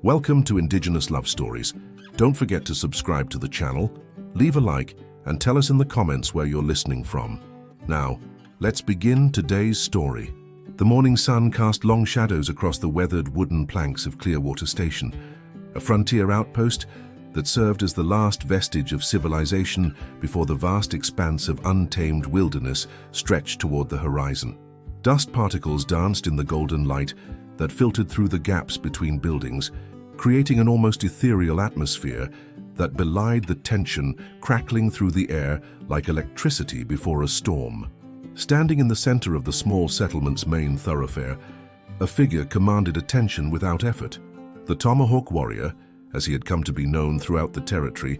Welcome to Indigenous Love Stories. Don't forget to subscribe to the channel, leave a like, and tell us in the comments where you're listening from. Now, let's begin today's story. The morning sun cast long shadows across the weathered wooden planks of Clearwater Station, a frontier outpost that served as the last vestige of civilization before the vast expanse of untamed wilderness stretched toward the horizon. Dust particles danced in the golden light that filtered through the gaps between buildings, creating an almost ethereal atmosphere that belied the tension crackling through the air like electricity before a storm. Standing in the center of the small settlement's main thoroughfare, a figure commanded attention without effort. The Tomahawk Warrior, as he had come to be known throughout the territory,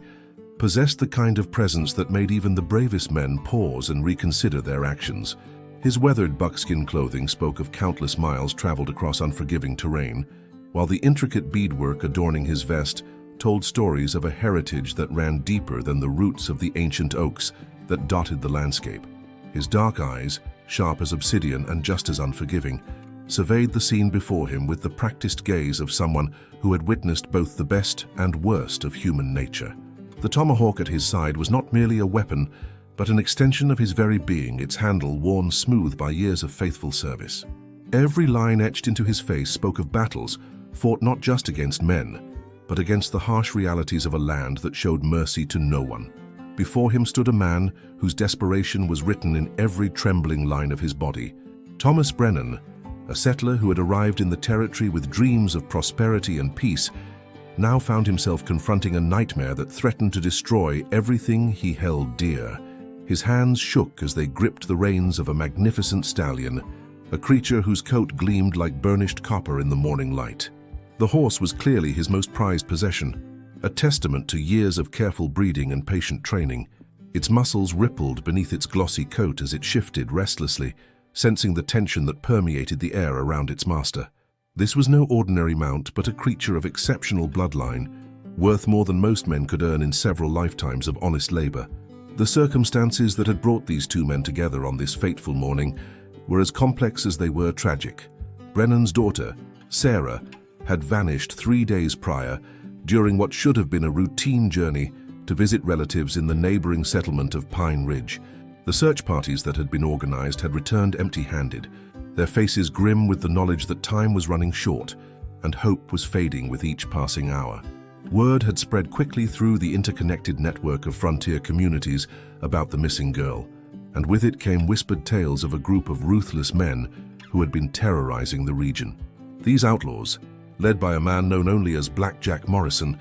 possessed the kind of presence that made even the bravest men pause and reconsider their actions. His weathered buckskin clothing spoke of countless miles traveled across unforgiving terrain, while the intricate beadwork adorning his vest told stories of a heritage that ran deeper than the roots of the ancient oaks that dotted the landscape. His dark eyes, sharp as obsidian and just as unforgiving, surveyed the scene before him with the practiced gaze of someone who had witnessed both the best and worst of human nature. The tomahawk at his side was not merely a weapon, but an extension of his very being, its handle worn smooth by years of faithful service. Every line etched into his face spoke of battles fought not just against men, but against the harsh realities of a land that showed mercy to no one. Before him stood a man whose desperation was written in every trembling line of his body. Thomas Brennan, a settler who had arrived in the territory with dreams of prosperity and peace, now found himself confronting a nightmare that threatened to destroy everything he held dear. His hands shook as they gripped the reins of a magnificent stallion, a creature whose coat gleamed like burnished copper in the morning light. The horse was clearly his most prized possession, a testament to years of careful breeding and patient training. Its muscles rippled beneath its glossy coat as it shifted restlessly, sensing the tension that permeated the air around its master. This was no ordinary mount, but a creature of exceptional bloodline, worth more than most men could earn in several lifetimes of honest labor. The circumstances that had brought these two men together on this fateful morning were as complex as they were tragic. Brennan's daughter, Sarah, had vanished 3 days prior during what should have been a routine journey to visit relatives in the neighboring settlement of Pine Ridge. The search parties that had been organized had returned empty-handed, their faces grim with the knowledge that time was running short and hope was fading with each passing hour. Word had spread quickly through the interconnected network of frontier communities about the missing girl, and with it came whispered tales of a group of ruthless men who had been terrorizing the region. These outlaws, led by a man known only as Black Jack Morrison,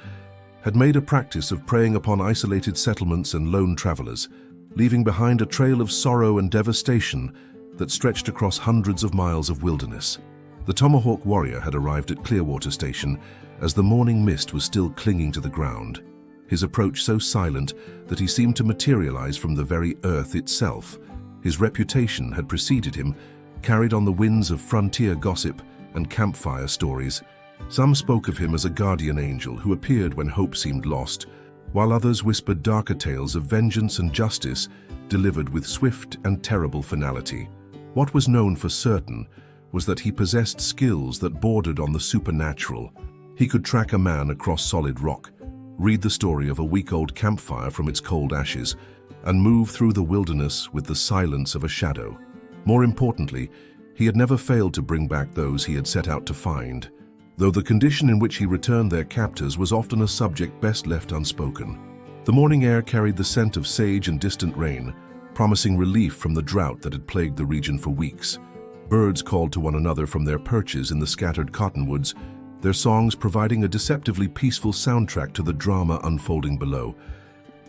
had made a practice of preying upon isolated settlements and lone travelers, leaving behind a trail of sorrow and devastation that stretched across hundreds of miles of wilderness. The Tomahawk Warrior had arrived at Clearwater Station as the morning mist was still clinging to the ground, his approach so silent that he seemed to materialize from the very earth itself. His reputation had preceded him, carried on the winds of frontier gossip and campfire stories. Some spoke of him as a guardian angel who appeared when hope seemed lost, while others whispered darker tales of vengeance and justice delivered with swift and terrible finality. What was known for certain was that he possessed skills that bordered on the supernatural. He could track a man across solid rock, read the story of a week-old campfire from its cold ashes, and move through the wilderness with the silence of a shadow. More importantly, he had never failed to bring back those he had set out to find, though the condition in which he returned their captors was often a subject best left unspoken. The morning air carried the scent of sage and distant rain, promising relief from the drought that had plagued the region for weeks. Birds called to one another from their perches in the scattered cottonwoods, their songs providing a deceptively peaceful soundtrack to the drama unfolding below.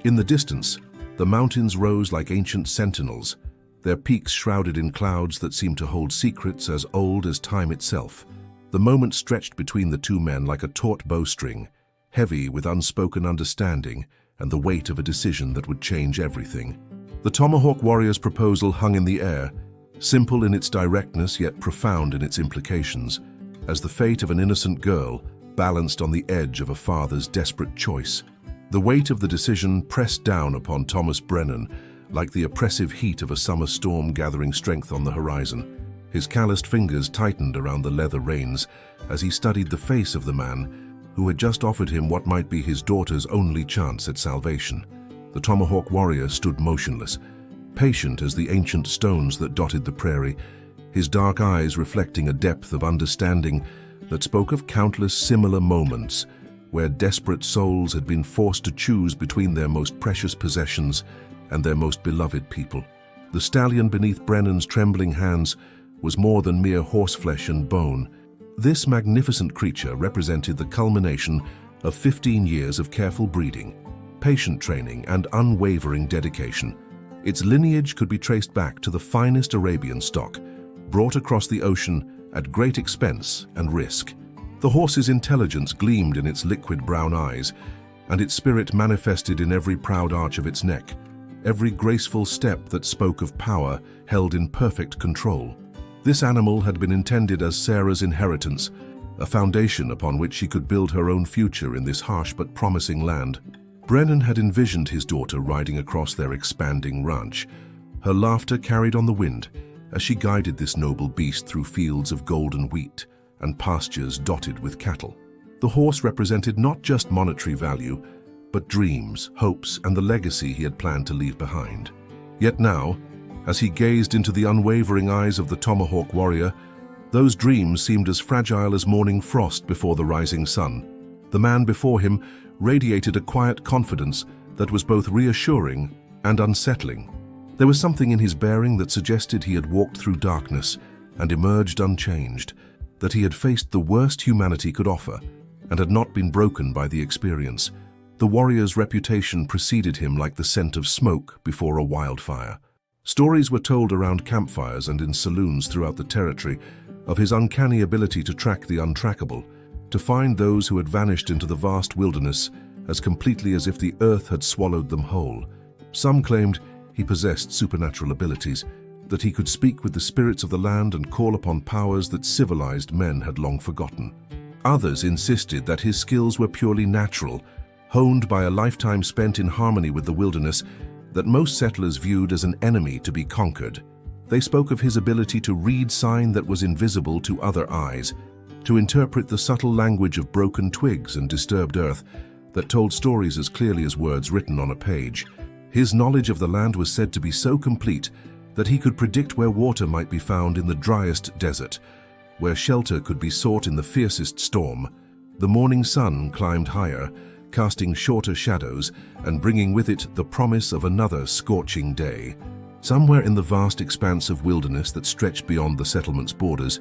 In the distance, the mountains rose like ancient sentinels, their peaks shrouded in clouds that seemed to hold secrets as old as time itself. The moment stretched between the two men like a taut bowstring, heavy with unspoken understanding and the weight of a decision that would change everything. The Tomahawk Warrior's proposal hung in the air, simple in its directness yet profound in its implications, as the fate of an innocent girl balanced on the edge of a father's desperate choice. The weight of the decision pressed down upon Thomas Brennan like the oppressive heat of a summer storm gathering strength on the horizon. His calloused fingers tightened around the leather reins as he studied the face of the man who had just offered him what might be his daughter's only chance at salvation. The Tomahawk Warrior stood motionless, patient as the ancient stones that dotted the prairie, his dark eyes reflecting a depth of understanding that spoke of countless similar moments where desperate souls had been forced to choose between their most precious possessions and their most beloved people. The stallion beneath Brennan's trembling hands was more than mere horseflesh and bone. This magnificent creature represented the culmination of 15 years of careful breeding, patient training, and unwavering dedication. Its lineage could be traced back to the finest Arabian stock, brought across the ocean at great expense and risk. The horse's intelligence gleamed in its liquid brown eyes, and its spirit manifested in every proud arch of its neck, every graceful step that spoke of power held in perfect control. This animal had been intended as Sarah's inheritance, a foundation upon which she could build her own future in this harsh but promising land. Brennan had envisioned his daughter riding across their expanding ranch. Her laughter carried on the wind as she guided this noble beast through fields of golden wheat and pastures dotted with cattle. The horse represented not just monetary value, but dreams, hopes, and the legacy he had planned to leave behind. Yet now, as he gazed into the unwavering eyes of the Tomahawk Warrior, those dreams seemed as fragile as morning frost before the rising sun. The man before him radiated a quiet confidence that was both reassuring and unsettling. There was something in his bearing that suggested he had walked through darkness and emerged unchanged, that he had faced the worst humanity could offer and had not been broken by the experience. The warrior's reputation preceded him like the scent of smoke before a wildfire. Stories were told around campfires and in saloons throughout the territory of his uncanny ability to track the untrackable, to find those who had vanished into the vast wilderness as completely as if the earth had swallowed them whole. Some claimed he possessed supernatural abilities, that he could speak with the spirits of the land and call upon powers that civilized men had long forgotten. Others insisted that his skills were purely natural, honed by a lifetime spent in harmony with the wilderness that most settlers viewed as an enemy to be conquered. They spoke of his ability to read sign that was invisible to other eyes, to interpret the subtle language of broken twigs and disturbed earth that told stories as clearly as words written on a page. His knowledge of the land was said to be so complete that he could predict where water might be found in the driest desert, where shelter could be sought in the fiercest storm. The morning sun climbed higher, casting shorter shadows and bringing with it the promise of another scorching day. Somewhere in the vast expanse of wilderness that stretched beyond the settlement's borders,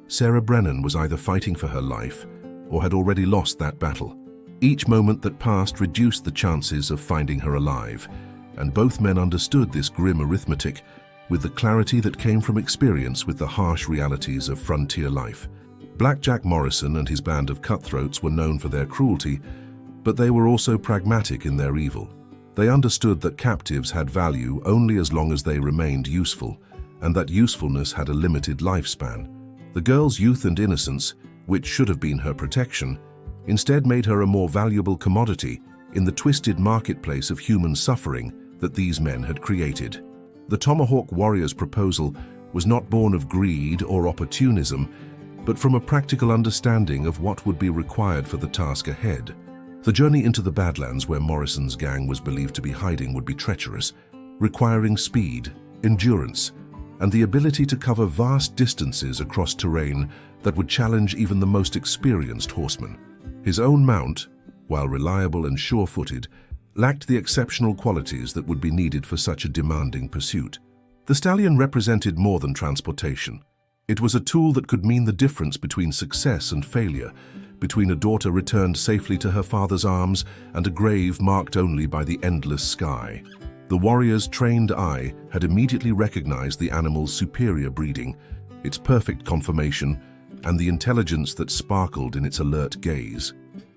Sarah Brennan was either fighting for her life or had already lost that battle. Each moment that passed reduced the chances of finding her alive, and both men understood this grim arithmetic with the clarity that came from experience with the harsh realities of frontier life. Black Jack Morrison and his band of cutthroats were known for their cruelty, but they were also pragmatic in their evil. They understood that captives had value only as long as they remained useful, and that usefulness had a limited lifespan. The girl's youth and innocence, which should have been her protection, instead made her a more valuable commodity in the twisted marketplace of human suffering that these men had created. The Tomahawk Warrior's proposal was not born of greed or opportunism, but from a practical understanding of what would be required for the task ahead. The journey into the Badlands where Morrison's gang was believed to be hiding would be treacherous, requiring speed, endurance, and the ability to cover vast distances across terrain that would challenge even the most experienced horseman. His own mount, while reliable and sure-footed, lacked the exceptional qualities that would be needed for such a demanding pursuit. The stallion represented more than transportation. It was a tool that could mean the difference between success and failure, between a daughter returned safely to her father's arms and a grave marked only by the endless sky. The warrior's trained eye had immediately recognized the animal's superior breeding, its perfect conformation, and the intelligence that sparkled in its alert gaze.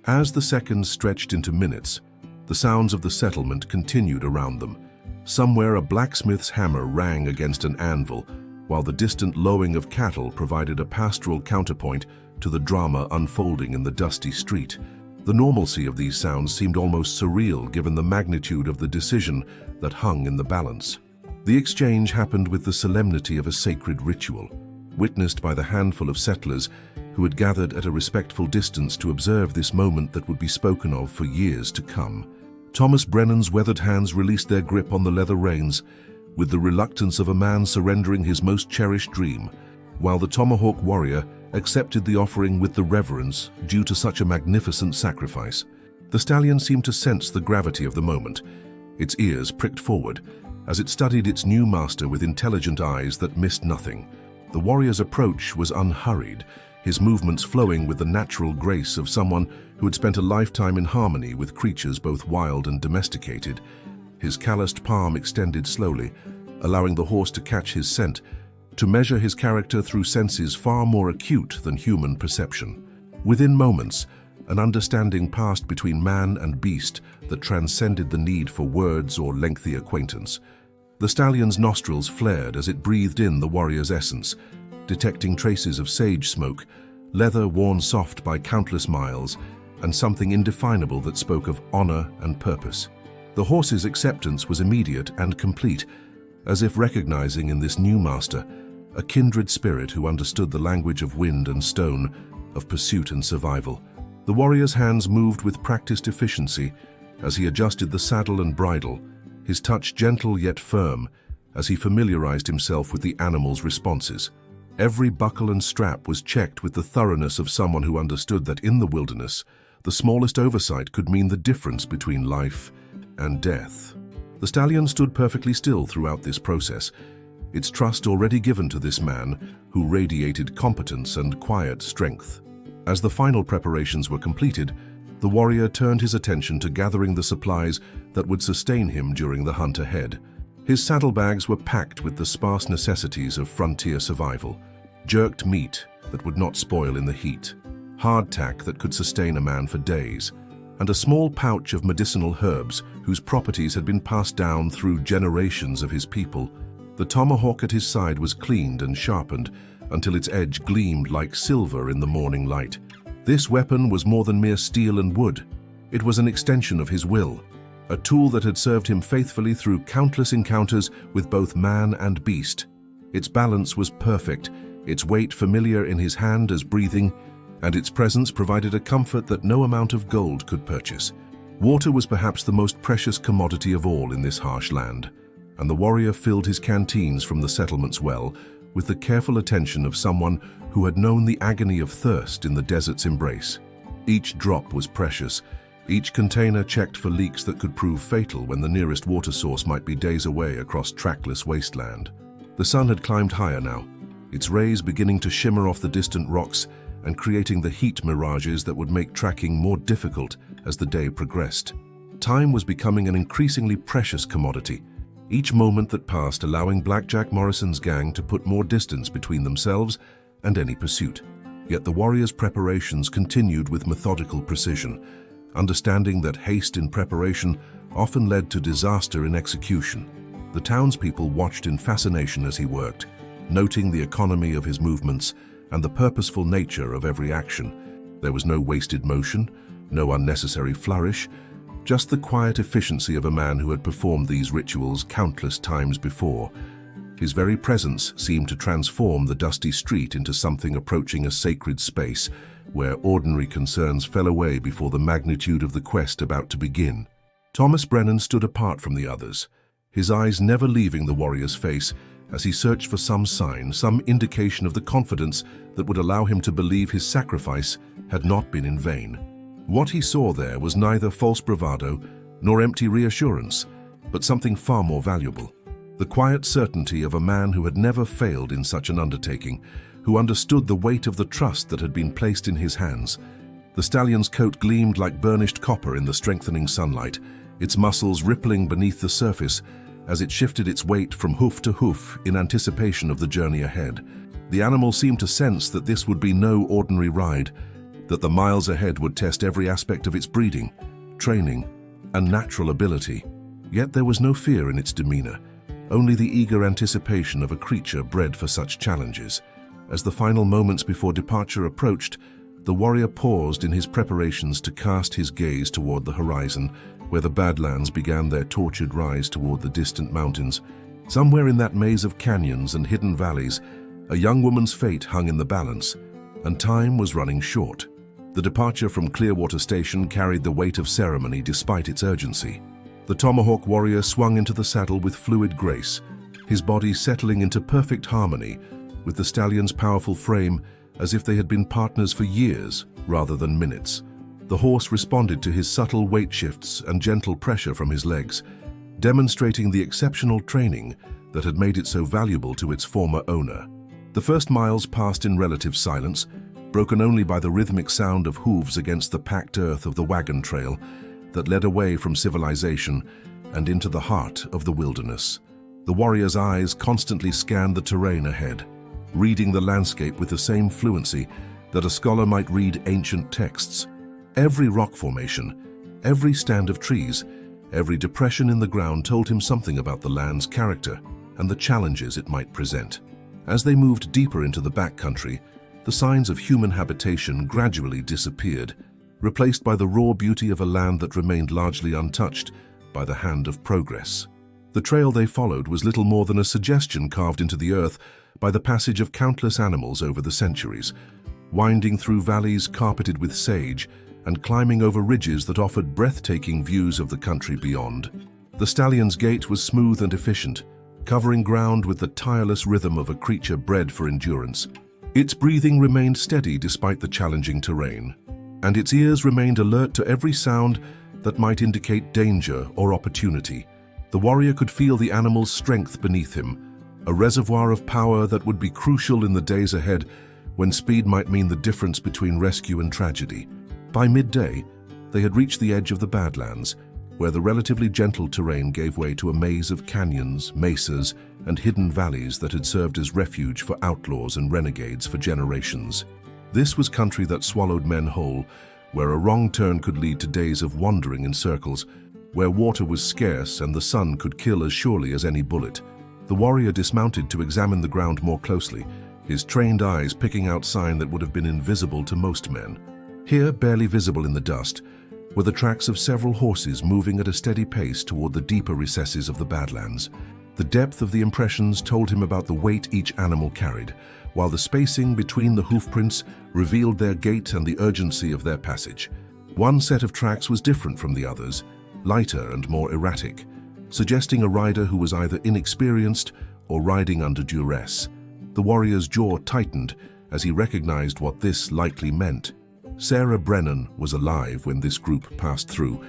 As the seconds stretched into minutes, the sounds of the settlement continued around them. Somewhere a blacksmith's hammer rang against an anvil, while the distant lowing of cattle provided a pastoral counterpoint to the drama unfolding in the dusty street. The normalcy of these sounds seemed almost surreal given the magnitude of the decision that hung in the balance. The exchange happened with the solemnity of a sacred ritual. Witnessed by the handful of settlers, who had gathered at a respectful distance to observe this moment that would be spoken of for years to come. Thomas Brennan's weathered hands released their grip on the leather reins with the reluctance of a man surrendering his most cherished dream, while the Tomahawk Warrior accepted the offering with the reverence due to such a magnificent sacrifice. The stallion seemed to sense the gravity of the moment. Its ears pricked forward as it studied its new master with intelligent eyes that missed nothing. The warrior's approach was unhurried, his movements flowing with the natural grace of someone who had spent a lifetime in harmony with creatures both wild and domesticated. His calloused palm extended slowly, allowing the horse to catch his scent, to measure his character through senses far more acute than human perception. Within moments, an understanding passed between man and beast that transcended the need for words or lengthy acquaintance. The stallion's nostrils flared as it breathed in the warrior's essence, detecting traces of sage smoke, leather worn soft by countless miles, and something indefinable that spoke of honor and purpose. The horse's acceptance was immediate and complete, as if recognizing in this new master a kindred spirit who understood the language of wind and stone, of pursuit and survival. The warrior's hands moved with practiced efficiency as he adjusted the saddle and bridle, his touch gentle yet firm as he familiarized himself with the animal's responses. Every buckle and strap was checked with the thoroughness of someone who understood that in the wilderness, the smallest oversight could mean the difference between life and death. The stallion stood perfectly still throughout this process, its trust already given to this man who radiated competence and quiet strength. As the final preparations were completed, the warrior turned his attention to gathering the supplies that would sustain him during the hunt ahead. His saddlebags were packed with the sparse necessities of frontier survival: jerked meat that would not spoil in the heat, hardtack that could sustain a man for days, and a small pouch of medicinal herbs whose properties had been passed down through generations of his people. The tomahawk at his side was cleaned and sharpened until its edge gleamed like silver in the morning light. This weapon was more than mere steel and wood. It was an extension of his will, a tool that had served him faithfully through countless encounters with both man and beast. Its balance was perfect, its weight familiar in his hand as breathing, and its presence provided a comfort that no amount of gold could purchase. Water was perhaps the most precious commodity of all in this harsh land, and the warrior filled his canteens from the settlement's well with the careful attention of someone who had known the agony of thirst in the desert's embrace. Each drop was precious, each container checked for leaks that could prove fatal when the nearest water source might be days away across trackless wasteland. The sun had climbed higher now, its rays beginning to shimmer off the distant rocks and creating the heat mirages that would make tracking more difficult as the day progressed. Time was becoming an increasingly precious commodity, each moment that passed allowing Blackjack Morrison's gang to put more distance between themselves and any pursuit. Yet the warrior's preparations continued with methodical precision, understanding that haste in preparation often led to disaster in execution. The townspeople watched in fascination as he worked, noting the economy of his movements and the purposeful nature of every action. There was no wasted motion, no unnecessary flourish, just the quiet efficiency of a man who had performed these rituals countless times before. His very presence seemed to transform the dusty street into something approaching a sacred space, where ordinary concerns fell away before the magnitude of the quest about to begin. Thomas Brennan stood apart from the others, his eyes never leaving the warrior's face as he searched for some sign, some indication of the confidence that would allow him to believe his sacrifice had not been in vain. What he saw there was neither false bravado nor empty reassurance, but something far more valuable: the quiet certainty of a man who had never failed in such an undertaking, who understood the weight of the trust that had been placed in his hands. The stallion's coat gleamed like burnished copper in the strengthening sunlight, its muscles rippling beneath the surface as it shifted its weight from hoof to hoof in anticipation of the journey ahead. The animal seemed to sense that this would be no ordinary ride, that the miles ahead would test every aspect of its breeding, training, and natural ability. Yet there was no fear in its demeanor, only the eager anticipation of a creature bred for such challenges. As the final moments before departure approached, the warrior paused in his preparations to cast his gaze toward the horizon, where the Badlands began their tortured rise toward the distant mountains. Somewhere in that maze of canyons and hidden valleys, a young woman's fate hung in the balance, and time was running short. The departure from Clearwater Station carried the weight of ceremony despite its urgency. The Tomahawk Warrior swung into the saddle with fluid grace, his body settling into perfect harmony with the stallion's powerful frame, as if they had been partners for years rather than minutes. The horse responded to his subtle weight shifts and gentle pressure from his legs, demonstrating the exceptional training that had made it so valuable to its former owner. The first miles passed in relative silence, broken only by the rhythmic sound of hooves against the packed earth of the wagon trail that led away from civilization and into the heart of the wilderness. The warrior's eyes constantly scanned the terrain ahead, reading the landscape with the same fluency that a scholar might read ancient texts. Every rock formation, every stand of trees, every depression in the ground told him something about the land's character and the challenges it might present. As they moved deeper into the backcountry, the signs of human habitation gradually disappeared, replaced by the raw beauty of a land that remained largely untouched by the hand of progress. The trail they followed was little more than a suggestion carved into the earth by the passage of countless animals over the centuries, winding through valleys carpeted with sage and climbing over ridges that offered breathtaking views of the country beyond. The stallion's gait was smooth and efficient, covering ground with the tireless rhythm of a creature bred for endurance. Its breathing remained steady despite the challenging terrain, and its ears remained alert to every sound that might indicate danger or opportunity. The warrior could feel the animal's strength beneath him, a reservoir of power that would be crucial in the days ahead when speed might mean the difference between rescue and tragedy. By midday, they had reached the edge of the Badlands, where the relatively gentle terrain gave way to a maze of canyons, mesas, and hidden valleys that had served as refuge for outlaws and renegades for generations. This was country that swallowed men whole, where a wrong turn could lead to days of wandering in circles, where water was scarce and the sun could kill as surely as any bullet. The warrior dismounted to examine the ground more closely, his trained eyes picking out sign that would have been invisible to most men. Here, barely visible in the dust, were the tracks of several horses moving at a steady pace toward the deeper recesses of the Badlands. The depth of the impressions told him about the weight each animal carried, while the spacing between the hoofprints revealed their gait and the urgency of their passage. One set of tracks was different from the others, lighter and more erratic, suggesting a rider who was either inexperienced or riding under duress. The warrior's jaw tightened as he recognized what this likely meant. Sarah Brennan was alive when this group passed through,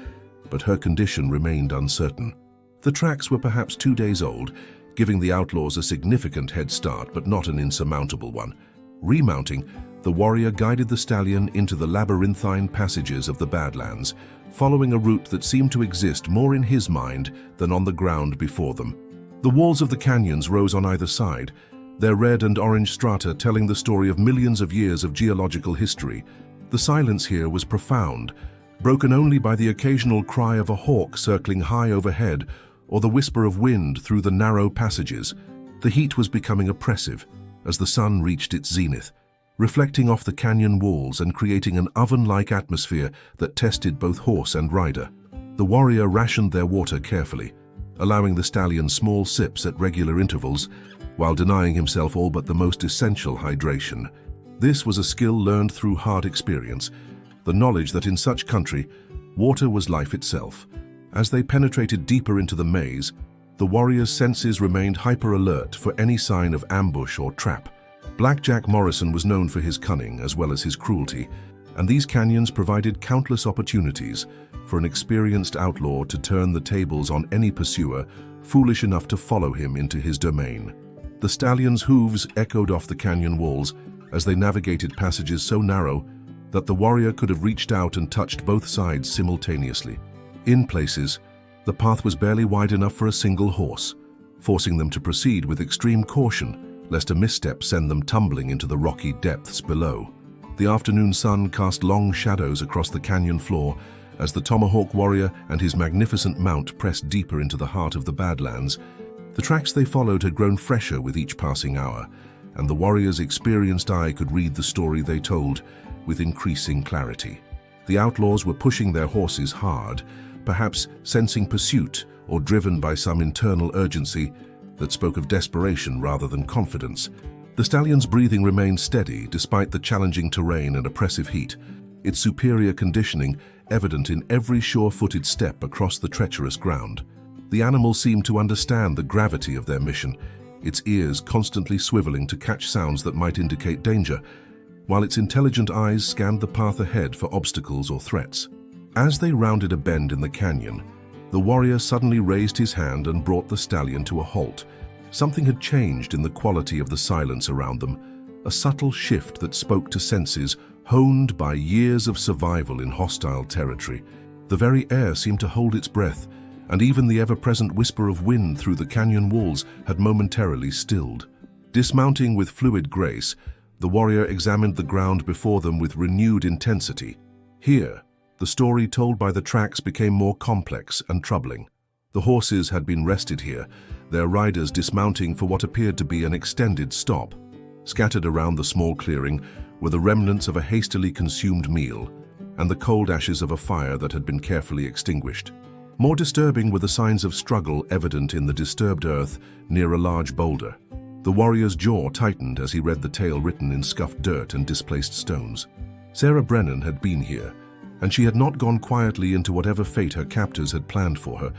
but her condition remained uncertain. The tracks were perhaps 2 days old, giving the outlaws a significant head start, but not an insurmountable one. Remounting, the warrior guided the stallion into the labyrinthine passages of the Badlands, following a route that seemed to exist more in his mind than on the ground before them. The walls of the canyons rose on either side, their red and orange strata telling the story of millions of years of geological history. The silence here was profound, broken only by the occasional cry of a hawk circling high overhead or the whisper of wind through the narrow passages. The heat was becoming oppressive as the sun reached its zenith, reflecting off the canyon walls and creating an oven-like atmosphere that tested both horse and rider. The warrior rationed their water carefully, allowing the stallion small sips at regular intervals while denying himself all but the most essential hydration. This was a skill learned through hard experience, the knowledge that in such country, water was life itself. As they penetrated deeper into the maze, the warrior's senses remained hyper-alert for any sign of ambush or trap. Black Jack Morrison was known for his cunning as well as his cruelty, and these canyons provided countless opportunities for an experienced outlaw to turn the tables on any pursuer foolish enough to follow him into his domain. The stallion's hooves echoed off the canyon walls as they navigated passages so narrow that the warrior could have reached out and touched both sides simultaneously. In places, the path was barely wide enough for a single horse, forcing them to proceed with extreme caution, lest a misstep send them tumbling into the rocky depths below. The afternoon sun cast long shadows across the canyon floor as the Tomahawk Warrior and his magnificent mount pressed deeper into the heart of the Badlands. The tracks they followed had grown fresher with each passing hour, and the warrior's experienced eye could read the story they told with increasing clarity. The outlaws were pushing their horses hard, perhaps sensing pursuit or driven by some internal urgency that spoke of desperation rather than confidence. The stallion's breathing remained steady despite the challenging terrain and oppressive heat, its superior conditioning evident in every sure-footed step across the treacherous ground. The animal seemed to understand the gravity of their mission, its ears constantly swiveling to catch sounds that might indicate danger, while its intelligent eyes scanned the path ahead for obstacles or threats. As they rounded a bend in the canyon, the warrior suddenly raised his hand and brought the stallion to a halt. Something had changed in the quality of the silence around them, a subtle shift that spoke to senses honed by years of survival in hostile territory. The very air seemed to hold its breath, and even the ever-present whisper of wind through the canyon walls had momentarily stilled. Dismounting with fluid grace, the warrior examined the ground before them with renewed intensity. Here, the story told by the tracks became more complex and troubling. The horses had been rested here, their riders dismounting for what appeared to be an extended stop. Scattered around the small clearing were the remnants of a hastily consumed meal and the cold ashes of a fire that had been carefully extinguished. More disturbing were the signs of struggle evident in the disturbed earth near a large boulder. The warrior's jaw tightened as he read the tale written in scuffed dirt and displaced stones. Sarah Brennan had been here, and she had not gone quietly into whatever fate her captors had planned for her.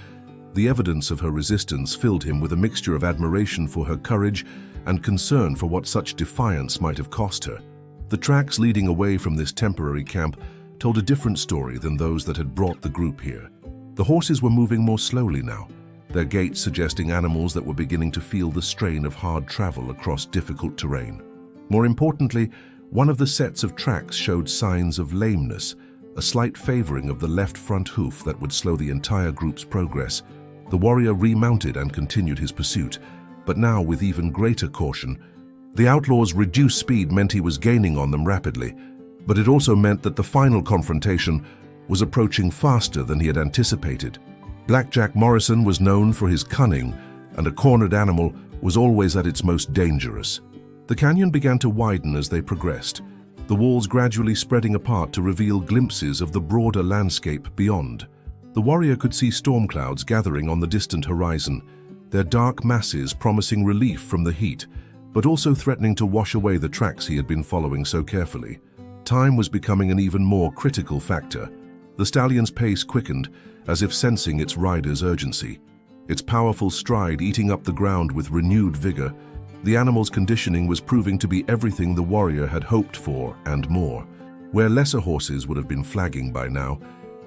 The evidence of her resistance filled him with a mixture of admiration for her courage and concern for what such defiance might have cost her. The tracks leading away from this temporary camp told a different story than those that had brought the group here. The horses were moving more slowly now, their gait suggesting animals that were beginning to feel the strain of hard travel across difficult terrain. More importantly, one of the sets of tracks showed signs of lameness, a slight favoring of the left front hoof that would slow the entire group's progress. The warrior remounted and continued his pursuit, but now with even greater caution. The outlaw's reduced speed meant he was gaining on them rapidly, but it also meant that the final confrontation was approaching faster than he had anticipated. Blackjack Morrison was known for his cunning, and a cornered animal was always at its most dangerous. The canyon began to widen as they progressed, the walls gradually spreading apart to reveal glimpses of the broader landscape beyond. The warrior could see storm clouds gathering on the distant horizon, their dark masses promising relief from the heat, but also threatening to wash away the tracks he had been following so carefully. Time was becoming an even more critical factor. The stallion's pace quickened, as if sensing its rider's urgency. Its powerful stride eating up the ground with renewed vigor, the animal's conditioning was proving to be everything the warrior had hoped for and more. Where lesser horses would have been flagging by now,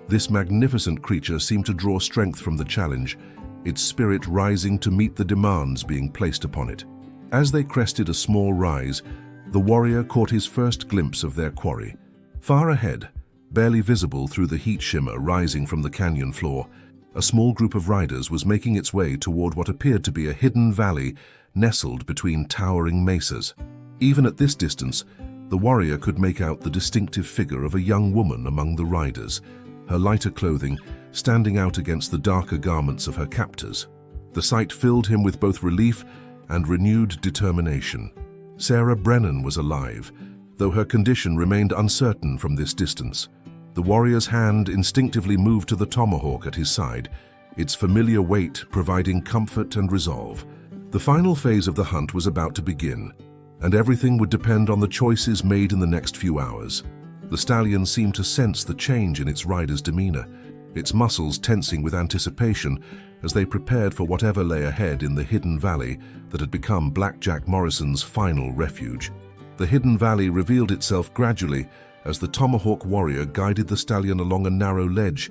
this magnificent creature seemed to draw strength from the challenge, its spirit rising to meet the demands being placed upon it. As they crested a small rise, the warrior caught his first glimpse of their quarry. Far ahead, barely visible through the heat shimmer rising from the canyon floor, a small group of riders was making its way toward what appeared to be a hidden valley nestled between towering mesas. Even at this distance, the warrior could make out the distinctive figure of a young woman among the riders, her lighter clothing standing out against the darker garments of her captors. The sight filled him with both relief and renewed determination. Sarah Brennan was alive, though her condition remained uncertain from this distance. The warrior's hand instinctively moved to the tomahawk at his side, its familiar weight providing comfort and resolve. The final phase of the hunt was about to begin, and everything would depend on the choices made in the next few hours. The stallion seemed to sense the change in its rider's demeanor, its muscles tensing with anticipation as they prepared for whatever lay ahead in the hidden valley that had become Blackjack Morrison's final refuge. The hidden valley revealed itself gradually as the Tomahawk Warrior guided the stallion along a narrow ledge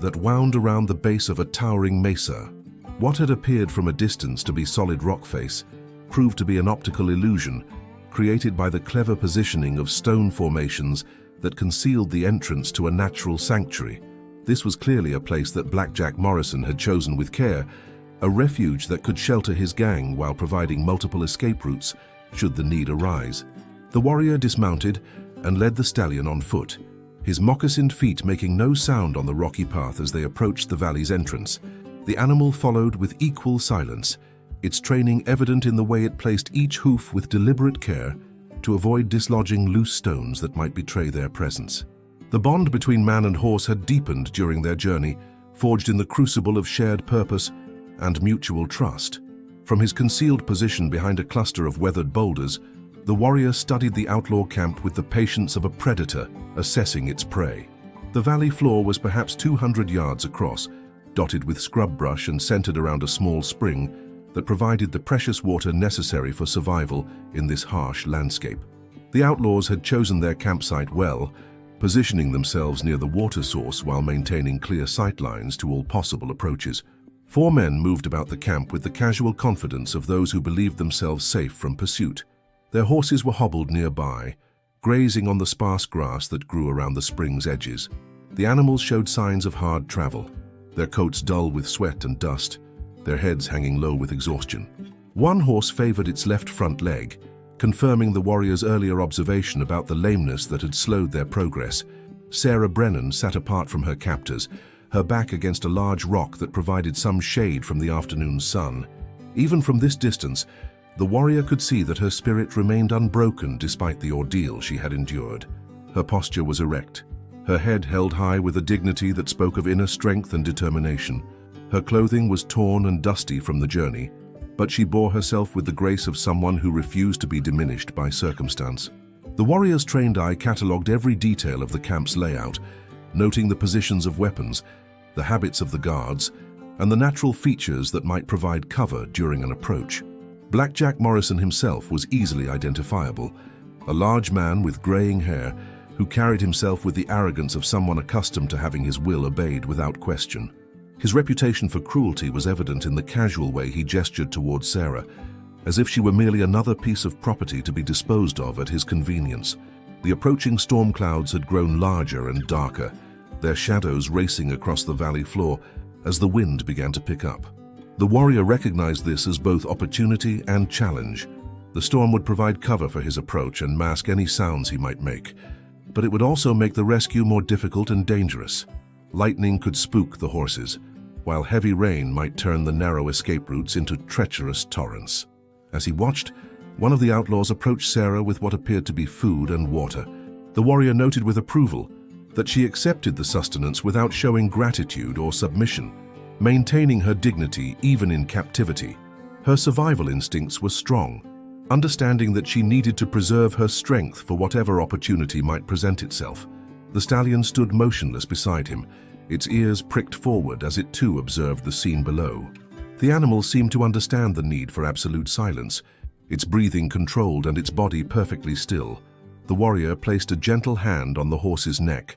that wound around the base of a towering mesa. What had appeared from a distance to be solid rock face proved to be an optical illusion created by the clever positioning of stone formations that concealed the entrance to a natural sanctuary. This was clearly a place that Blackjack Morrison had chosen with care, a refuge that could shelter his gang while providing multiple escape routes should the need arise. The warrior dismounted and led the stallion on foot, his moccasined feet making no sound on the rocky path as they approached the valley's entrance. The animal followed with equal silence, its training evident in the way it placed each hoof with deliberate care to avoid dislodging loose stones that might betray their presence. The bond between man and horse had deepened during their journey, forged in the crucible of shared purpose and mutual trust. From his concealed position behind a cluster of weathered boulders, the warrior studied the outlaw camp with the patience of a predator assessing its prey. The valley floor was perhaps 200 yards across, dotted with scrub brush and centered around a small spring that provided the precious water necessary for survival in this harsh landscape. The outlaws had chosen their campsite well, positioning themselves near the water source while maintaining clear sightlines to all possible approaches. 4 men moved about the camp with the casual confidence of those who believed themselves safe from pursuit. Their horses were hobbled nearby, grazing on the sparse grass that grew around the spring's edges. The animals showed signs of hard travel, their coats dull with sweat and dust, their heads hanging low with exhaustion. One horse favored its left front leg, confirming the warrior's earlier observation about the lameness that had slowed their progress. Sarah Brennan sat apart from her captors, her back against a large rock that provided some shade from the afternoon sun. Even from this distance, the warrior could see that her spirit remained unbroken despite the ordeal she had endured. Her posture was erect, her head held high with a dignity that spoke of inner strength and determination. Her clothing was torn and dusty from the journey, but she bore herself with the grace of someone who refused to be diminished by circumstance. The warrior's trained eye catalogued every detail of the camp's layout, noting the positions of weapons, the habits of the guards, and the natural features that might provide cover during an approach. Black Jack Morrison himself was easily identifiable, a large man with graying hair who carried himself with the arrogance of someone accustomed to having his will obeyed without question. His reputation for cruelty was evident in the casual way he gestured towards Sarah, as if she were merely another piece of property to be disposed of at his convenience. The approaching storm clouds had grown larger and darker, their shadows racing across the valley floor as the wind began to pick up. The warrior recognized this as both opportunity and challenge. The storm would provide cover for his approach and mask any sounds he might make, but it would also make the rescue more difficult and dangerous. Lightning could spook the horses, while heavy rain might turn the narrow escape routes into treacherous torrents. As he watched, one of the outlaws approached Sarah with what appeared to be food and water. The warrior noted with approval that she accepted the sustenance without showing gratitude or submission, maintaining her dignity even in captivity. Her survival instincts were strong, understanding that she needed to preserve her strength for whatever opportunity might present itself. The stallion stood motionless beside him, its ears pricked forward as it too observed the scene below. The animal seemed to understand the need for absolute silence, its breathing controlled and its body perfectly still. The warrior placed a gentle hand on the horse's neck,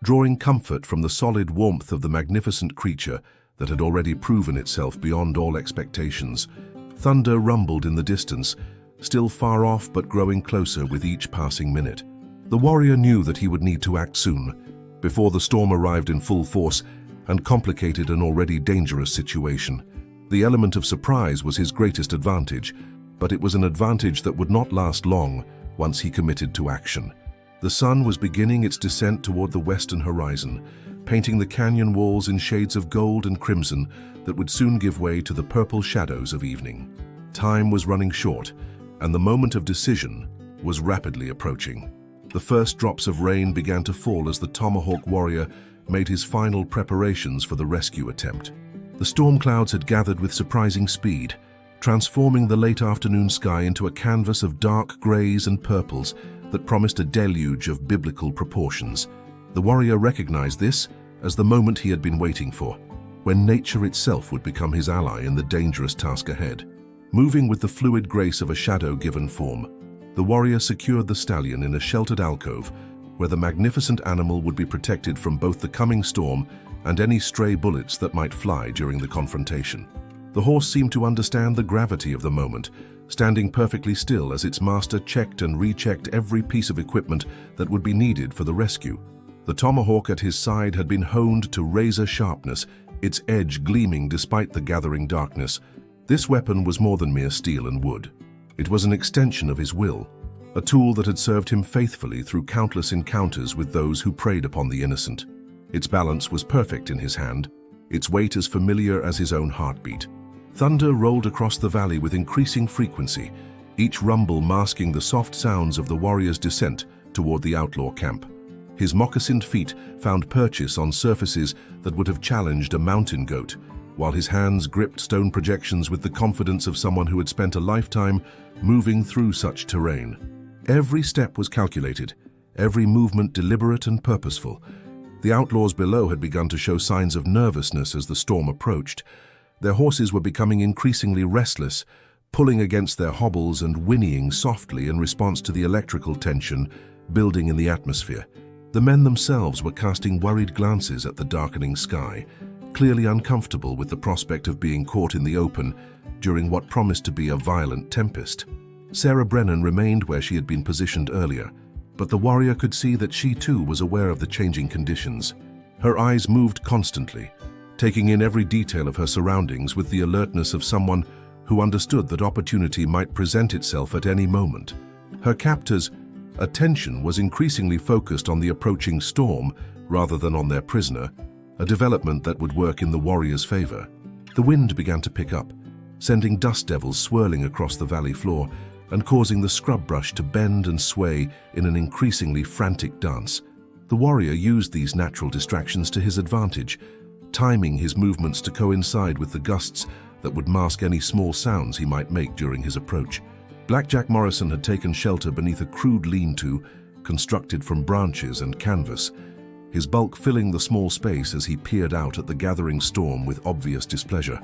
drawing comfort from the solid warmth of the magnificent creature that had already proven itself beyond all expectations. Thunder rumbled in the distance, still far off but growing closer with each passing minute. The warrior knew that he would need to act soon, before the storm arrived in full force and complicated an already dangerous situation. The element of surprise was his greatest advantage, but it was an advantage that would not last long once he committed to action. The sun was beginning its descent toward the western horizon, painting the canyon walls in shades of gold and crimson that would soon give way to the purple shadows of evening. Time was running short, and the moment of decision was rapidly approaching. The first drops of rain began to fall as the Tomahawk Warrior made his final preparations for the rescue attempt. The storm clouds had gathered with surprising speed, transforming the late afternoon sky into a canvas of dark grays and purples that promised a deluge of biblical proportions. The warrior recognized this as the moment he had been waiting for, when nature itself would become his ally in the dangerous task ahead. Moving with the fluid grace of a shadow-given form, the warrior secured the stallion in a sheltered alcove where the magnificent animal would be protected from both the coming storm and any stray bullets that might fly during the confrontation. The horse seemed to understand the gravity of the moment, standing perfectly still as its master checked and rechecked every piece of equipment that would be needed for the rescue. The tomahawk at his side had been honed to razor sharpness, its edge gleaming despite the gathering darkness. This weapon was more than mere steel and wood. It was an extension of his will, a tool that had served him faithfully through countless encounters with those who preyed upon the innocent. Its balance was perfect in his hand, its weight as familiar as his own heartbeat. Thunder rolled across the valley with increasing frequency, each rumble masking the soft sounds of the warrior's descent toward the outlaw camp. His moccasined feet found purchase on surfaces that would have challenged a mountain goat, while his hands gripped stone projections with the confidence of someone who had spent a lifetime moving through such terrain. Every step was calculated, every movement deliberate and purposeful. The outlaws below had begun to show signs of nervousness as the storm approached. Their horses were becoming increasingly restless, pulling against their hobbles and whinnying softly in response to the electrical tension building in the atmosphere. The men themselves were casting worried glances at the darkening sky, clearly uncomfortable with the prospect of being caught in the open during what promised to be a violent tempest. Sarah Brennan remained where she had been positioned earlier, but the warrior could see that she too was aware of the changing conditions. Her eyes moved constantly, taking in every detail of her surroundings with the alertness of someone who understood that opportunity might present itself at any moment. Her captors' attention was increasingly focused on the approaching storm rather than on their prisoner, a development that would work in the warrior's favor. The wind began to pick up, sending dust devils swirling across the valley floor and causing the scrub brush to bend and sway in an increasingly frantic dance. The warrior used these natural distractions to his advantage, timing his movements to coincide with the gusts that would mask any small sounds he might make during his approach. Blackjack Morrison had taken shelter beneath a crude lean-to constructed from branches and canvas, his bulk filling the small space as he peered out at the gathering storm with obvious displeasure.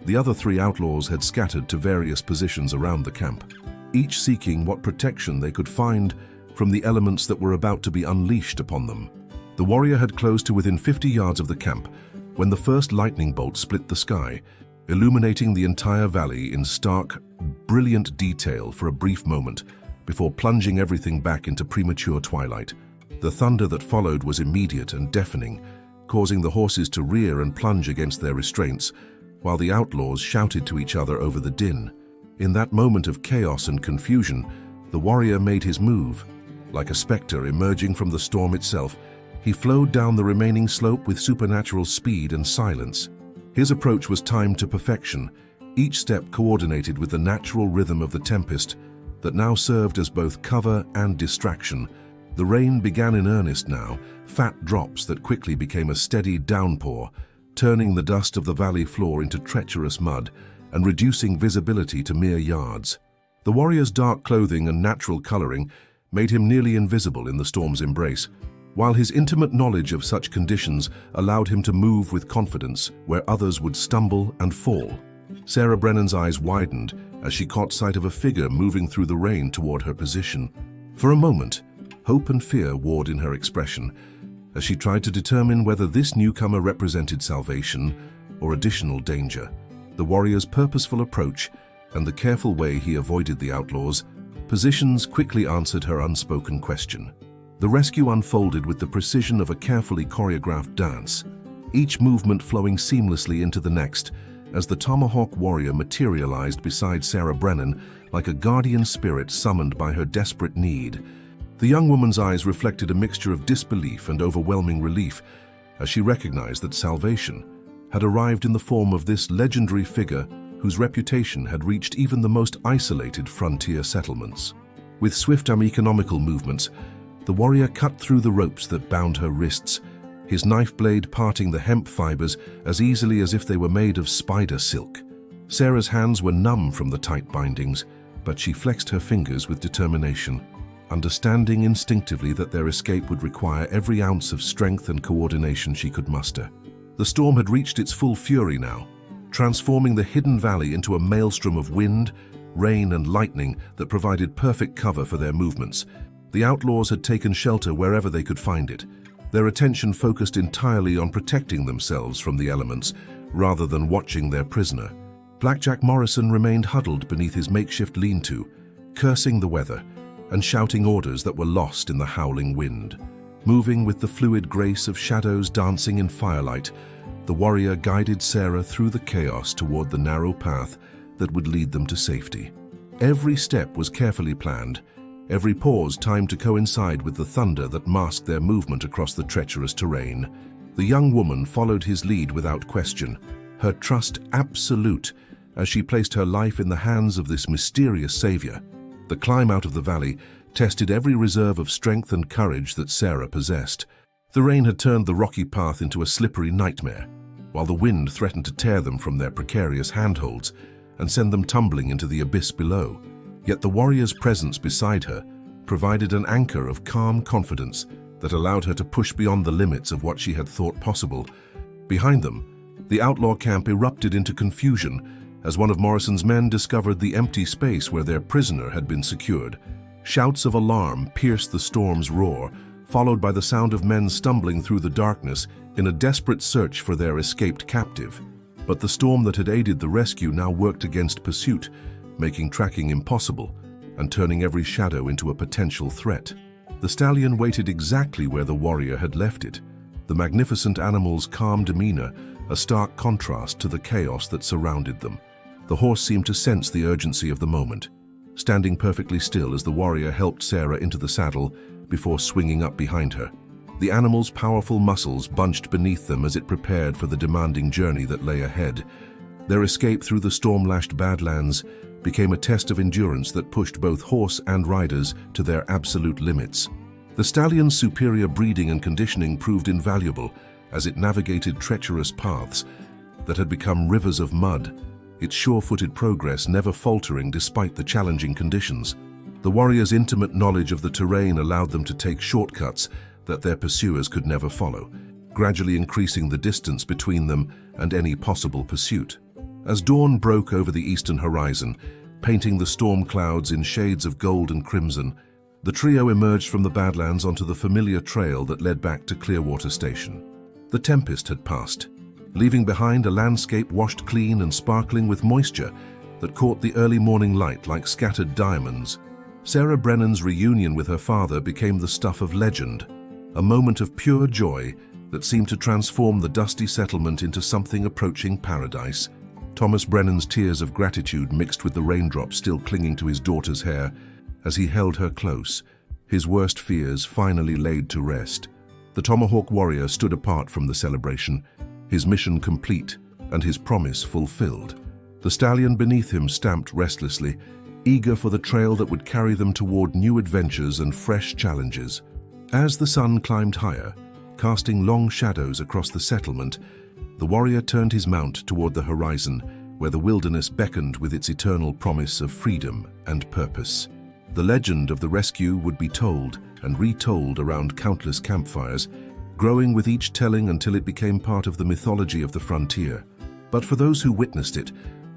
The other three outlaws had scattered to various positions around the camp, each seeking what protection they could find from the elements that were about to be unleashed upon them. The warrior had closed to within 50 yards of the camp when the first lightning bolt split the sky, illuminating the entire valley in stark, brilliant detail for a brief moment before plunging everything back into premature twilight. The thunder that followed was immediate and deafening, causing the horses to rear and plunge against their restraints, while the outlaws shouted to each other over the din. In that moment of chaos and confusion, the warrior made his move. Like a specter emerging from the storm itself, he flowed down the remaining slope with supernatural speed and silence. His approach was timed to perfection, each step coordinated with the natural rhythm of the tempest that now served as both cover and distraction. The rain began in earnest now, fat drops that quickly became a steady downpour, turning the dust of the valley floor into treacherous mud and reducing visibility to mere yards. The warrior's dark clothing and natural coloring made him nearly invisible in the storm's embrace, while his intimate knowledge of such conditions allowed him to move with confidence where others would stumble and fall. Sarah Brennan's eyes widened as she caught sight of a figure moving through the rain toward her position. For a moment, hope and fear warred in her expression as she tried to determine whether this newcomer represented salvation or additional danger. The warrior's purposeful approach and the careful way he avoided the outlaws' positions quickly answered her unspoken question. The rescue unfolded with the precision of a carefully choreographed dance, each movement flowing seamlessly into the next as the Tomahawk Warrior materialized beside Sarah Brennan like a guardian spirit summoned by her desperate need. The young woman's eyes reflected a mixture of disbelief and overwhelming relief as she recognized that salvation had arrived in the form of this legendary figure whose reputation had reached even the most isolated frontier settlements. With swift economical movements, the warrior cut through the ropes that bound her wrists, his knife blade parting the hemp fibers as easily as if they were made of spider silk. Sarah's hands were numb from the tight bindings, but she flexed her fingers with determination, understanding instinctively that their escape would require every ounce of strength and coordination she could muster. The storm had reached its full fury now, transforming the hidden valley into a maelstrom of wind, rain, and lightning that provided perfect cover for their movements. The outlaws had taken shelter wherever they could find it, their attention focused entirely on protecting themselves from the elements rather than watching their prisoner. Blackjack Morrison remained huddled beneath his makeshift lean-to, cursing the weather and shouting orders that were lost in the howling wind. Moving with the fluid grace of shadows dancing in firelight, the warrior guided Sarah through the chaos toward the narrow path that would lead them to safety. Every step was carefully planned, every pause timed to coincide with the thunder that masked their movement across the treacherous terrain. The young woman followed his lead without question, her trust absolute as she placed her life in the hands of this mysterious savior. The climb out of the valley tested every reserve of strength and courage that Sarah possessed. The rain had turned the rocky path into a slippery nightmare, while the wind threatened to tear them from their precarious handholds and send them tumbling into the abyss below. Yet the warrior's presence beside her provided an anchor of calm confidence that allowed her to push beyond the limits of what she had thought possible. Behind them, the outlaw camp erupted into confusion as one of Morrison's men discovered the empty space where their prisoner had been secured. Shouts of alarm pierced the storm's roar, followed by the sound of men stumbling through the darkness in a desperate search for their escaped captive. But the storm that had aided the rescue now worked against pursuit, making tracking impossible and turning every shadow into a potential threat. The stallion waited exactly where the warrior had left it, the magnificent animal's calm demeanor a stark contrast to the chaos that surrounded them. The horse seemed to sense the urgency of the moment, standing perfectly still as the warrior helped Sarah into the saddle before swinging up behind her. The animal's powerful muscles bunched beneath them as it prepared for the demanding journey that lay ahead. Their escape through the storm-lashed Badlands became a test of endurance that pushed both horse and riders to their absolute limits. The stallion's superior breeding and conditioning proved invaluable as it navigated treacherous paths that had become rivers of mud, its sure-footed progress never faltering despite the challenging conditions. The warrior's intimate knowledge of the terrain allowed them to take shortcuts that their pursuers could never follow, gradually increasing the distance between them and any possible pursuit. As dawn broke over the eastern horizon, painting the storm clouds in shades of gold and crimson, the trio emerged from the Badlands onto the familiar trail that led back to Clearwater Station. The tempest had passed, leaving behind a landscape washed clean and sparkling with moisture that caught the early morning light like scattered diamonds. Sarah Brennan's reunion with her father became the stuff of legend, a moment of pure joy that seemed to transform the dusty settlement into something approaching paradise. Thomas Brennan's tears of gratitude mixed with the raindrops still clinging to his daughter's hair as he held her close, his worst fears finally laid to rest. The Tomahawk Warrior stood apart from the celebration, his mission complete and his promise fulfilled. The stallion beneath him stamped restlessly, eager for the trail that would carry them toward new adventures and fresh challenges. As the sun climbed higher, casting long shadows across the settlement, the warrior turned his mount toward the horizon, where the wilderness beckoned with its eternal promise of freedom and purpose. The legend of the rescue would be told and retold around countless campfires, growing with each telling until it became part of the mythology of the frontier. But for those who witnessed it,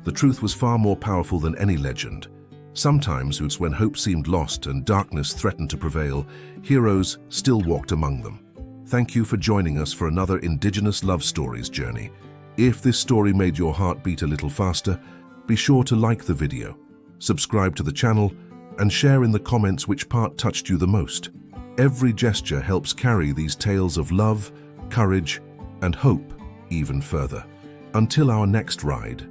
the truth was far more powerful than any legend. Sometimes, when hope seemed lost and darkness threatened to prevail, heroes still walked among them. Thank you for joining us for another Indigenous Love Stories journey. If this story made your heart beat a little faster, be sure to like the video, subscribe to the channel, and share in the comments which part touched you the most. Every gesture helps carry these tales of love, courage, and hope even further. Until our next ride.